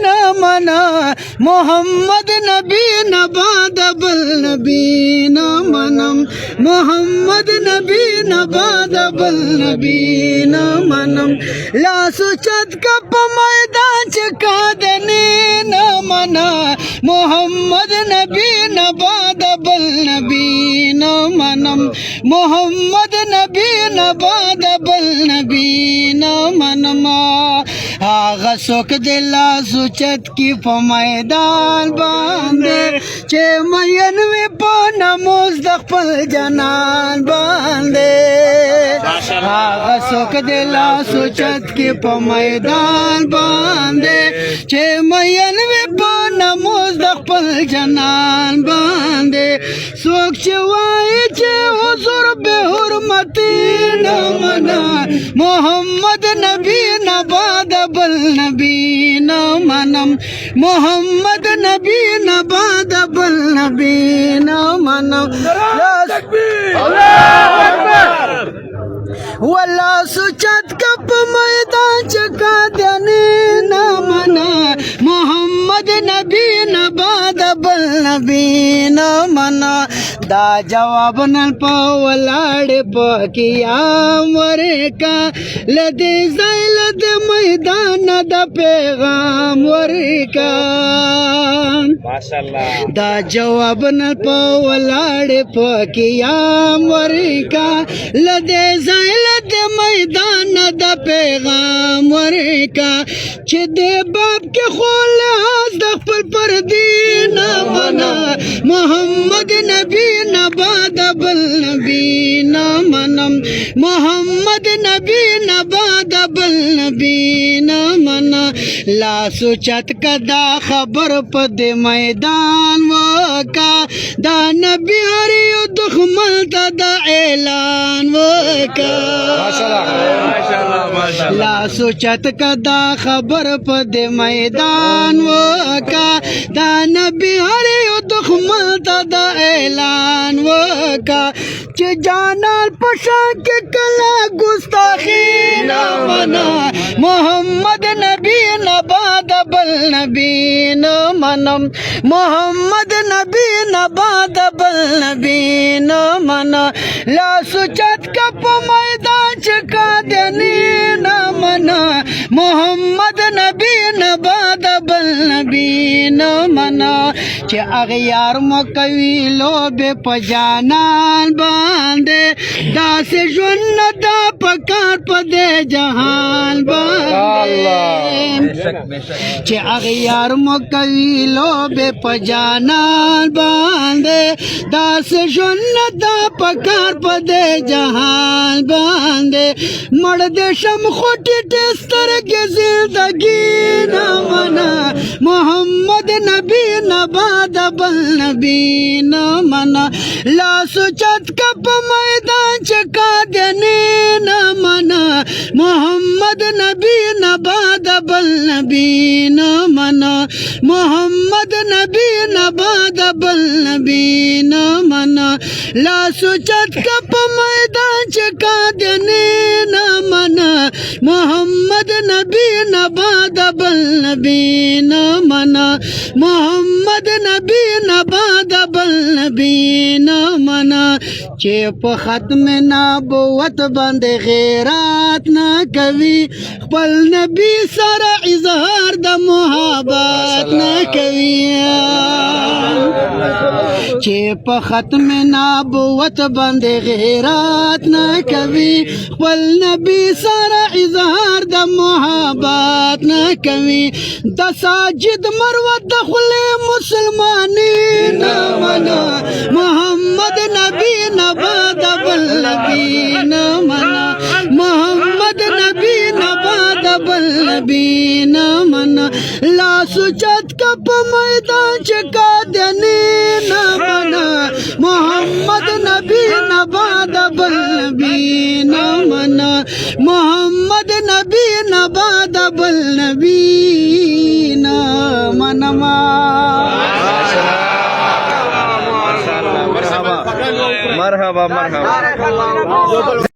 न मना मोहम्मद नबी न बाद बल नबी न मनम मोहम्मद नबी न बाद बल नबी न मनम लासु चत कप मैदान चका दने न मना मोहम्मद नबी न बाद बल नबी न मनम मोहम्मद नबी न बाद बल नबी न मनम आगा सोक दिला सुचत की मैदान बांधे चे मयन में पाना मुस्तकबल जनान बांधे आगा सोक दिला सुचत की मैदान बांधे चे मयन में पाना मुस्तकबल जनान बांधे सोक चवाई चे हुजूर बेहुरमती न मना मोहम्मद नबी न बाद बल नबी न मनम मोहम्मद नबी न बाद बल नबी न मनम वल्ला सुचत कप मैदान चका देने न मना मोहम्मद नबी न बाद बल नबी न मना दा जवाब न पवलाड़े पकिया मरे का लदे लद मैदान द पैगाम वरे का दा जवाब न पवलाड़े पकिया मरे का लदे लद मैदान द पैगाम वरे का छिदे बाप के खोल हाथ दखल पर दीन मना मोहम्मद नबी न बाद बल नबी न मनम मोहम्मद नबी न बाद बल नबी न मना लासु चत कदा खबर पद मैदान वका दा नबी हरियो दुखमल दा ऐलान वका लासु चत कदा खबर पद मैदान वका दा नबी हरियो दुखमल दा ऐलान वका च जानाल पशा के कला गुस्ताखी न मना मोहम्मद नबी न बाद बल नबी न मनम मोहम्मद नबी न बाद बल नबी न मना लासु चत कप मैदान चका देने न मना मोहम्मद नबी न बाद बल नबी न मना चे अगयार मकवी लोबे पजानान बांधे दास जुन्न दा पकार पदे जहान बांधे चे अगयार मकवी लोबे पजानान बांधे दास जुन्न दा पकार पदे जहान बांधे मर्द शम खोटी टेस्तर के जिंदगी न मना मोहम्मद नबी न बाद बल नबी न मना लासु चत कप मैदान चका देने न मना मोहम्मद नबी न बाद बल नबी न मना मोहम्मद नबी न बाद बल नबी न मना लासु चत कप मैदान चका देने न मना मोहम्मद नबी न बाद बल नबी न मना मोहम्मद नबी न बाद बल नबी न मना चेप खत्म नबुवत बंद गैरत न कवि पल नबी सारा इजहार द मोहब्बत न कवि चेप खत्म नबुवत बंद गैरत न कवि पल नबी सारा इजहार द मोहब्बत न कवि दसाजिद मरवत दखले मुसलमानी न मना मोहम्मद नबी न बाद बल नबी न मना मोहम्मद नबी न बाद बल नबी न मना लासु चत कप मैदान चका देने न मना मोहम्मद नबी न बाद बल नबी न मना मोहम्मद नबी न बाद बल नबी न मनमा मरहबा मरहबा